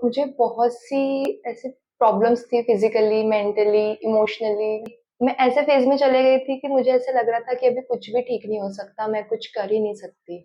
मुझे बहुत सी ऐसी प्रॉब्लम्स थी फिजिकली, मेंटली, इमोशनली। मैं ऐसे फेज में चले गई थी कि मुझे ऐसा लग रहा था कि अभी कुछ भी ठीक नहीं हो सकता, मैं कुछ कर ही नहीं सकती।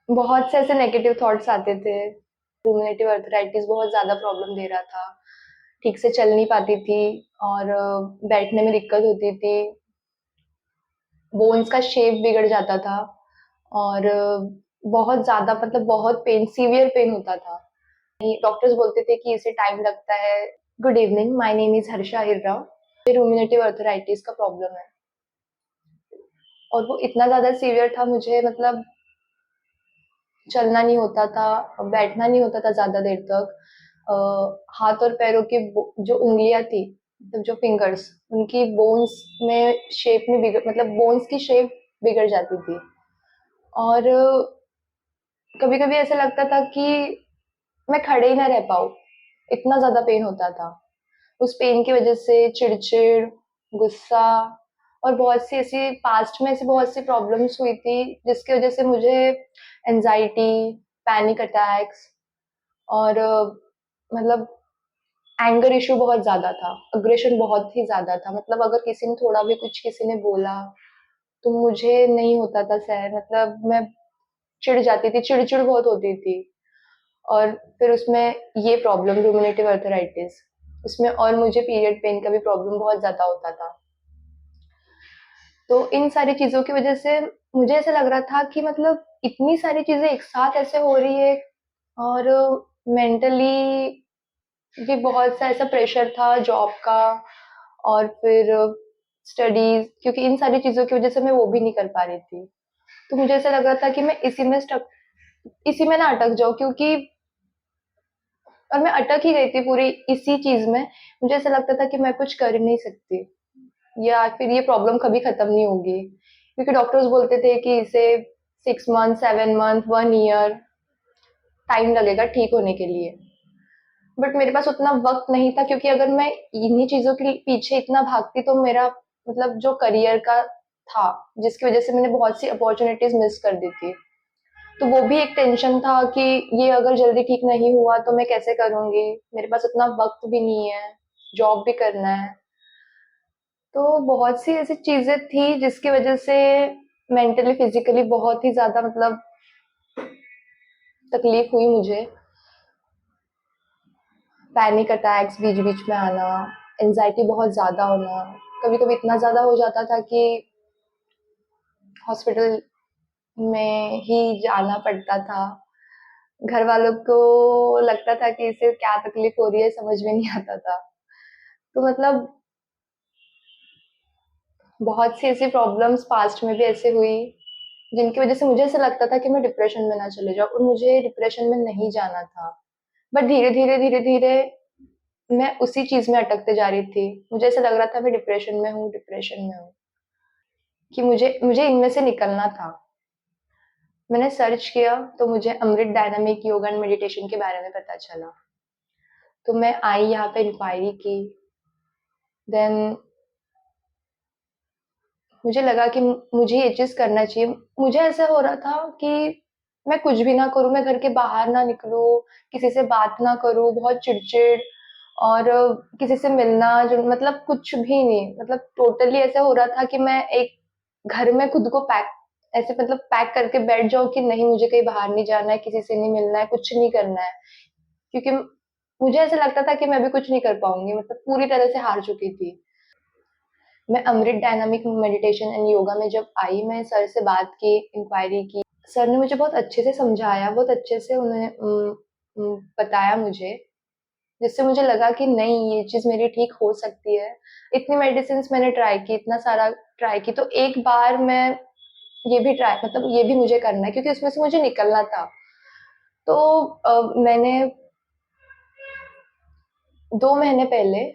बहुत से ऐसे नेगेटिव थॉट्स आते थे। रूमेटिव अर्थराइटिस बहुत ज्यादा प्रॉब्लम दे रहा था। ठीक से चल नहीं पाती थी और बैठने में दिक्कत होती थी। बोन्स का शेप बिगड़ जाता था और बहुत ज्यादा मतलब बहुत पेन, सीवियर पेन होता था। डॉक्टर्स बोलते थे कि इसे टाइम लगता है। Good evening, my name is Harsha Hirra. Rheumatoid arthritis का प्रॉब्लम है और वो इतना ज्यादा सीवियर था, मुझे मतलब चलना नहीं होता था, बैठना नहीं होता था ज्यादा देर तक। हाथ और पैरों की जो उंगलियां थी, मतलब जो फिंगर्स, उनकी बोन्स में शेप में बिगड़ मतलब बोन्स की शेप बिगड़ जाती थी। और कभी कभी ऐसा लगता था कि मैं खड़े ही ना रह पाऊँ, इतना ज्यादा पेन होता था। उस पेन की वजह से चिड़चिड़, गुस्सा और बहुत सी ऐसी पास्ट में ऐसी बहुत सी प्रॉब्लम्स हुई थी जिसकी वजह से मुझे एंजाइटी, पैनिक अटैक्स और मतलब एंगर इशू बहुत ज्यादा था। अग्रेशन बहुत ही ज्यादा था। मतलब अगर किसी ने थोड़ा भी कुछ किसी ने बोला तो मुझे नहीं होता था सहन। मतलब मैं चिढ़ जाती थी, चिड़चिड़ बहुत होती थी। और फिर उसमें ये प्रॉब्लम रूमिनेटिव अर्थराइटिस, उसमें और मुझे पीरियड पेन का भी प्रॉब्लम बहुत ज्यादा होता था। तो इन सारी चीजों की वजह से मुझे ऐसा लग रहा था कि मतलब इतनी सारी चीजें एक साथ ऐसे हो रही है। और मेंटली भी बहुत सा ऐसा प्रेशर था जॉब का और फिर स्टडीज, क्योंकि इन सारी चीजों की वजह से मैं वो भी नहीं कर पा रही थी। तो मुझे ऐसा लग रहा था कि मैं इसी में ना अटक जाऊं, क्योंकि और मैं अटक ही गई थी पूरी इसी चीज में। मुझे ऐसा लगता था कि मैं कुछ कर ही नहीं सकती या फिर ये प्रॉब्लम कभी खत्म नहीं होगी, क्योंकि डॉक्टर्स बोलते थे कि इसे 6 मंथ, 7 मंथ, 1 ईयर टाइम लगेगा ठीक होने के लिए। बट मेरे पास उतना वक्त नहीं था, क्योंकि अगर मैं इन्हीं चीजों के पीछे इतना भागती तो मेरा मतलब जो करियर का था, जिसकी वजह से मैंने बहुत सी अपॉर्चुनिटीज मिस कर दी थी, तो वो भी एक टेंशन था कि ये अगर जल्दी ठीक नहीं हुआ तो मैं कैसे करूंगी। मेरे पास उतना वक्त भी नहीं है, जॉब भी करना है। तो बहुत सी ऐसी चीजें थी जिसकी वजह से मेंटली फिजिकली बहुत ही ज्यादा मतलब तकलीफ हुई मुझे। पैनिक अटैक्स बीच बीच में आना, एंजाइटी बहुत ज्यादा होना, कभी कभी इतना ज्यादा हो जाता था कि हॉस्पिटल में ही जाना पड़ता था। घर वालों को लगता था कि इसे क्या तकलीफ हो रही है, समझ में नहीं आता था। तो मतलब बहुत सी ऐसी प्रॉब्लम्स पास्ट में भी ऐसे हुई जिनकी वजह से मुझे ऐसा लगता था कि मैं डिप्रेशन में ना चले जाऊं, और मुझे डिप्रेशन में नहीं जाना था। बट धीरे धीरे धीरे धीरे मैं उसी चीज में अटकते जा रही थी। मुझे ऐसा लग रहा था मैं डिप्रेशन में हूँ, डिप्रेशन में हूँ, कि मुझे मुझे इनमें से निकलना था। मैंने सर्च किया तो मुझे अमृत डायनामिक योगा एंड मेडिटेशन के बारे में पता चला। तो मैं आई यहाँ पे इंक्वायरी की। देन मुझे लगा कि मुझे ये चीज करना चाहिए। मुझे ऐसा हो रहा था कि मैं कुछ भी ना करूं, मैं घर के बाहर ना निकलूं, किसी से बात ना करूं, बहुत चिड़चिड़ और किसी से मिलना जो मतलब कुछ भी नहीं, मतलब टोटली ऐसा हो रहा था कि मैं एक घर में खुद को पैक, ऐसे मतलब पैक करके बैठ जाऊं कि नहीं, मुझे कहीं बाहर नहीं जाना है, किसी से नहीं मिलना है, कुछ नहीं करना है। क्योंकि मुझे ऐसा लगता था कि मैं भी कुछ नहीं कर पाऊंगी, मतलब पूरी तरह से हार चुकी थी। मैं अमृत डायनामिक मेडिटेशन एंड योगा में जब आई, मैं सर से बात की, इंक्वायरी की। सर ने मुझे बहुत अच्छे से समझाया, बहुत अच्छे से उन्होंने बताया मुझे, जिससे मुझे लगा कि नहीं, ये चीज मेरी ठीक हो सकती है। इतनी मेडिसिन मैंने ट्राई की, इतना सारा ट्राई की, तो एक बार मैं ये भी ट्राई मतलब ये भी मुझे करना है, क्योंकि उसमें से मुझे निकलना था। तो मैंने 2 महीने पहले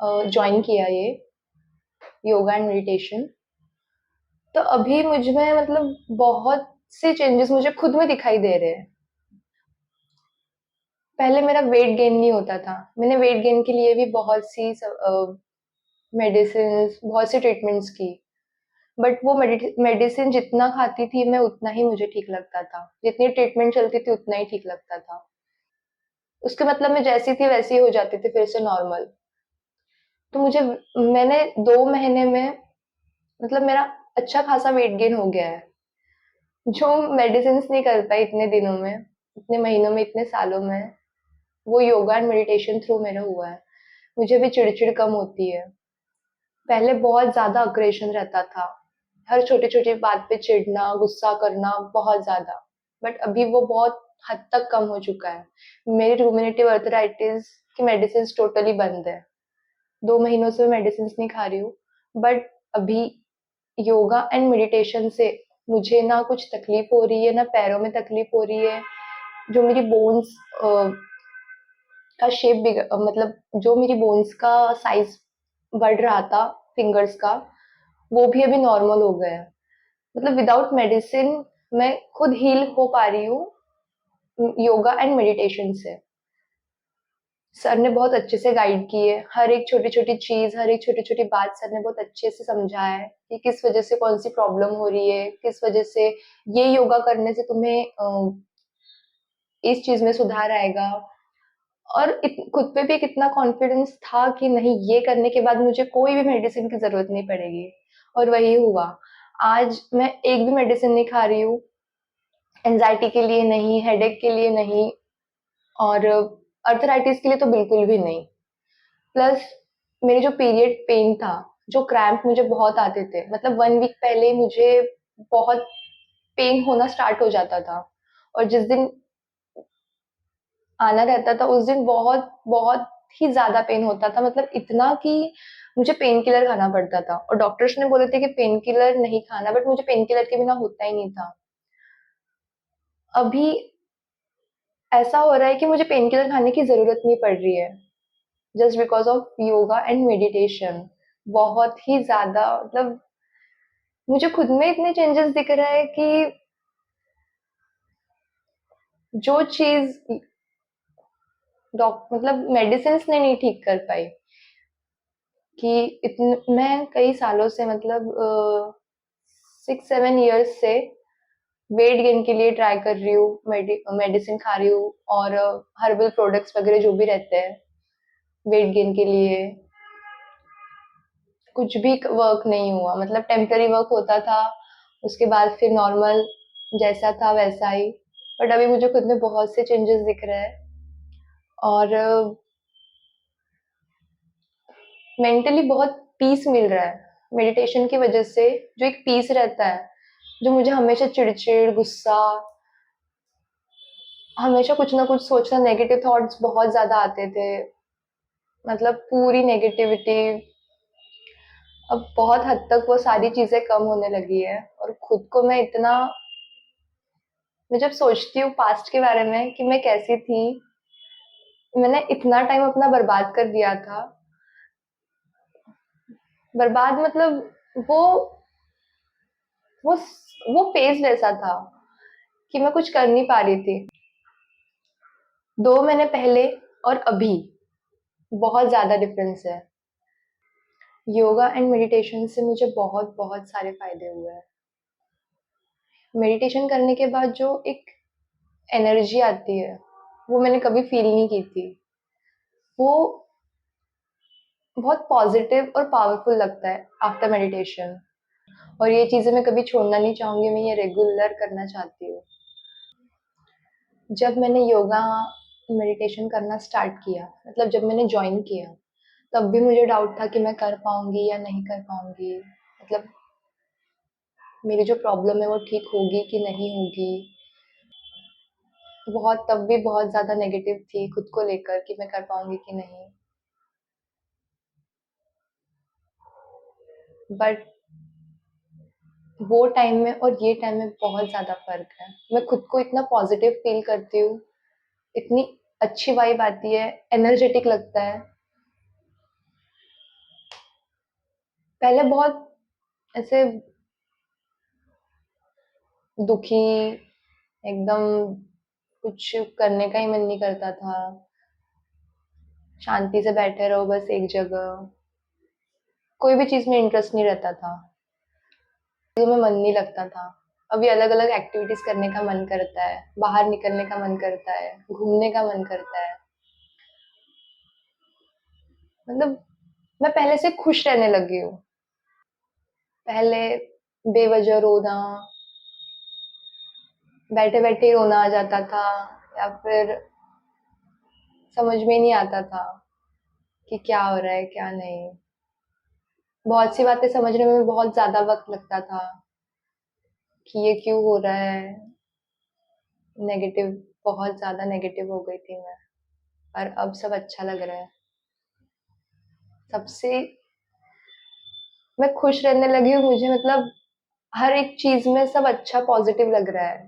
ज्वाइन किया ये योगा एंड मेडिटेशन। तो अभी मुझ में मतलब बहुत से चेंजेस मुझे खुद में दिखाई दे रहे हैं। पहले मेरा वेट गेन नहीं होता था। मैंने वेट गेन के लिए भी बहुत सी मेडिसिन, बहुत सी ट्रीटमेंट्स की। बट वो मेडिसिन जितना खाती थी मैं, उतना ही मुझे ठीक लगता था। जितनी ट्रीटमेंट चलती थी उतना ही ठीक लगता था। उसके मतलब मैं जैसी थी वैसी हो जाती थी फिर से नॉर्मल। तो मैंने 2 महीने में मतलब मेरा अच्छा खासा वेट गेन हो गया है, जो मेडिसिन नहीं कर पाई इतने दिनों में, इतने महीनों में, इतने सालों में, वो योगा एंड मेडिटेशन थ्रू मेरा हुआ है। मुझे भी चिड़चिड़ कम होती है। पहले बहुत ज्यादा अग्रेशन रहता था, हर छोटी छोटी बात पे चिढ़ना, गुस्सा करना बहुत ज्यादा। बट अभी वो बहुत हद तक कम हो चुका है। मेरी रूमेटिव अर्थराइटिस की मेडिसिन टोटली बंद है। 2 महीनों से मैं मेडिसिन नहीं खा रही हूँ। बट अभी योगा एंड मेडिटेशन से मुझे ना कुछ तकलीफ हो रही है, ना पैरों में तकलीफ हो रही है। जो मेरी बोन्स का शेप मतलब जो मेरी बोन्स का साइज बढ़ रहा था फिंगर्स का, वो भी अभी नॉर्मल हो गया है। मतलब विदाउट मेडिसिन मैं खुद हील हो पा रही हूँ योगा एंड मेडिटेशन से। सर ने बहुत अच्छे से गाइड की है, हर एक छोटी छोटी चीज, हर एक छोटी छोटी बात सर ने बहुत अच्छे से समझाया है कि किस वजह से कौन सी प्रॉब्लम हो रही है, किस वजह से ये योगा करने से तुम्हें इस चीज में सुधार आएगा। और खुद पे भी कितना कॉन्फिडेंस था कि नहीं, ये करने के बाद मुझे कोई भी मेडिसिन की जरूरत नहीं पड़ेगी। और वही हुआ। आज मैं एक भी मेडिसिन नहीं खा रही हूँ, एंजाइटी के लिए नहीं, हेडेक के लिए नहीं, और अर्थराइटिस के लिए तो बिल्कुल भी नहीं। प्लस मेरे जो पीरियड पेन था, जो क्रैम्प मुझे बहुत आते थे, मतलब 1 वीक पहले ही मुझे बहुत पेन होना स्टार्ट हो जाता था। और जिस दिन आना रहता था उस दिन बहुत बहुत ही ज्यादा पेन होता था, मतलब इतना कि मुझे पेन किलर खाना पड़ता था। और डॉक्टर्स ने बोले थे कि पेन किलर नहीं खाना, बट मुझे पेन किलर के बिना होता ही नहीं था। अभी ऐसा हो रहा है कि मुझे पेन किलर खाने की जरूरत नहीं पड़ रही है, just because of yoga and meditation. बहुत ही ज्यादा, मतलब मुझे खुद में इतने चेंजेस दिख रहा है कि जो चीज डॉक्टर मतलब मेडिसिन ने नहीं ठीक कर पाई। कि मैं कई सालों से, मतलब 6-7 ईयर्स से वेट गेन के लिए ट्राई कर रही हूँ, मेडिसिन खा रही हूँ, और हर्बल प्रोडक्ट्स वगैरह जो भी रहते हैं वेट गेन के लिए, कुछ भी वर्क नहीं हुआ। मतलब टेम्पररी वर्क होता था, उसके बाद फिर नॉर्मल जैसा था वैसा ही। बट अभी मुझे खुद में बहुत से चेंजेस दिख रहे हैं, और मेंटली बहुत पीस मिल रहा है मेडिटेशन की वजह से। जो एक पीस रहता है, जो मुझे हमेशा चिड़चिड़, गुस्सा, हमेशा कुछ ना कुछ सोचना, नेगेटिव थॉट्स बहुत ज्यादा आते थे, मतलब पूरी नेगेटिविटी, अब बहुत हद तक वो सारी चीजें कम होने लगी है। और खुद को मैं जब सोचती हूँ पास्ट के बारे में कि मैं कैसी थी, मैंने इतना टाइम अपना बर्बाद कर दिया था। बर्बाद मतलब वो वो वो फेज वैसा था कि मैं कुछ कर नहीं पा रही थी। 2 महीने पहले और अभी बहुत ज्यादा डिफरेंस है। योगा एंड मेडिटेशन से मुझे बहुत बहुत सारे फायदे हुए हैं। मेडिटेशन करने के बाद जो एक एनर्जी आती है, वो मैंने कभी फील नहीं की थी। वो बहुत पॉजिटिव और पावरफुल लगता है आफ्टर मेडिटेशन। और ये चीजें मैं कभी छोड़ना नहीं चाहूंगी, मैं ये रेगुलर करना चाहती हूँ। जब मैंने योगा मेडिटेशन करना स्टार्ट किया, मतलब जब मैंने ज्वाइन किया, तब भी मुझे डाउट था कि मैं कर पाऊंगी या नहीं कर पाऊंगी, मतलब मेरी जो प्रॉब्लम है वो ठीक होगी कि नहीं होगी। बहुत, तब भी बहुत ज्यादा नेगेटिव थी खुद को लेकर कि मैं कर पाऊंगी कि नहीं। बट वो टाइम में और ये टाइम में बहुत ज्यादा फर्क है। मैं खुद को इतना पॉजिटिव फील करती हूँ, इतनी अच्छी वाइब आती है, एनर्जेटिक लगता है। पहले बहुत ऐसे दुखी, एकदम कुछ करने का ही मन नहीं करता था, शांति से बैठे रहो बस एक जगह, कोई भी चीज में इंटरेस्ट नहीं रहता था, चीजों में मन नहीं लगता था। अभी अलग अलग एक्टिविटीज करने का मन करता है, बाहर निकलने का मन करता है, घूमने का मन करता है। मतलब मैं पहले से खुश रहने लगी हूँ। पहले बेवजह रोना, बैठे-बैठे रोना आ जाता था या फिर समझ में ही नहीं आता था कि क्या हो रहा है, क्या नहीं। बहुत सी बातें समझने में बहुत ज़्यादा वक़्त लगता था कि ये क्यों हो रहा है। नेगेटिव बहुत ज़्यादा नेगेटिव हो गई थी मैं, पर अब सब अच्छा लग रहा है। सबसे मैं खुश रहने लगी हूँ, मुझे मतलब हर एक चीज़ में सब अच्छा पॉज़िटिव लग रहा है।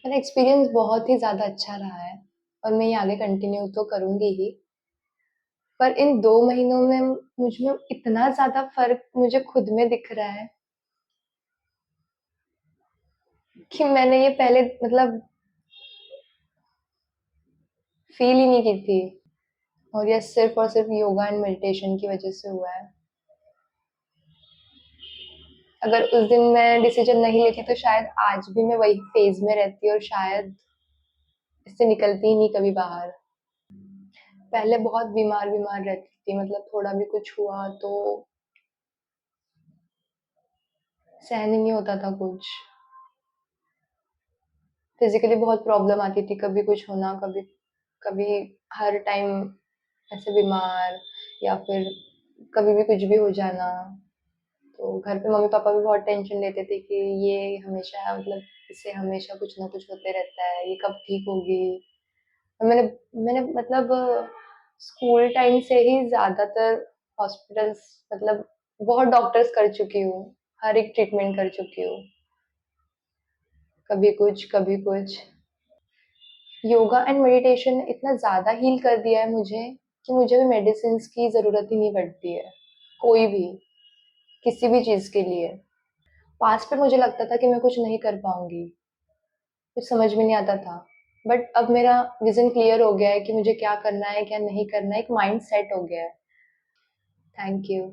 मेरा एक्सपीरियंस बहुत ही ज़्यादा अच्छा रहा है और मैं ये आगे कंटिन्यू तो करूँगी ही। पर इन 2 महीनों में मुझ में इतना ज़्यादा फ़र्क मुझे खुद में दिख रहा है कि मैंने ये पहले मतलब फ़ील ही नहीं की थी और ये सिर्फ़ और सिर्फ़ योगा एंड मेडिटेशन की वज़ह से हुआ है। अगर उस दिन मैं डिसीज़न नहीं लेती तो शायद आज भी मैं वही फ़ेज़ में रहती और शायद इससे निकलती ही नहीं कभी बाहर। पहले बहुत बीमार-बीमार रहती थी, मतलब थोड़ा भी कुछ हुआ तो सहन ही नहीं होता था कुछ। फिज़िकली बहुत प्रॉब्लम आती थी, कभी कुछ होना, कभी कभी हर टाइम ऐसे बीमार या फिर कभी भी कुछ भी हो जाना। तो घर पे मम्मी-पापा भी बहुत टेंशन लेते थे कि ये हमेशा मतलब इसे हमेशा कुछ ना कुछ होते रहता है, ये कब ठीक होगी? और मैंने मैंने मतलब स्कूल टाइम से ही ज़्यादातर हॉस्पिटल्स मतलब बहुत डॉक्टर्स कर चुकी हूँ, हर एक ट्रीटमेंट कर चुकी हूँ। कभी कुछ, कभी कुछ। योगा एंड मेडिटेशन ने इतना ज़्यादा हील कर दिया है मुझे कि मुझे भी मेडिसिन्स की ज़रूरत ही नहीं पड़ती है, कोई भी, किसी भी चीज़ के लिए। पास्ट में मुझे लगता था कि मैं कुछ नहीं कर पाऊँगी, कुछ समझ में नहीं आता था। बट अब मेरा विज़न क्लियर हो गया है कि मुझे क्या करना है, क्या नहीं करना है, एक माइंड सेट हो गया है। Thank you.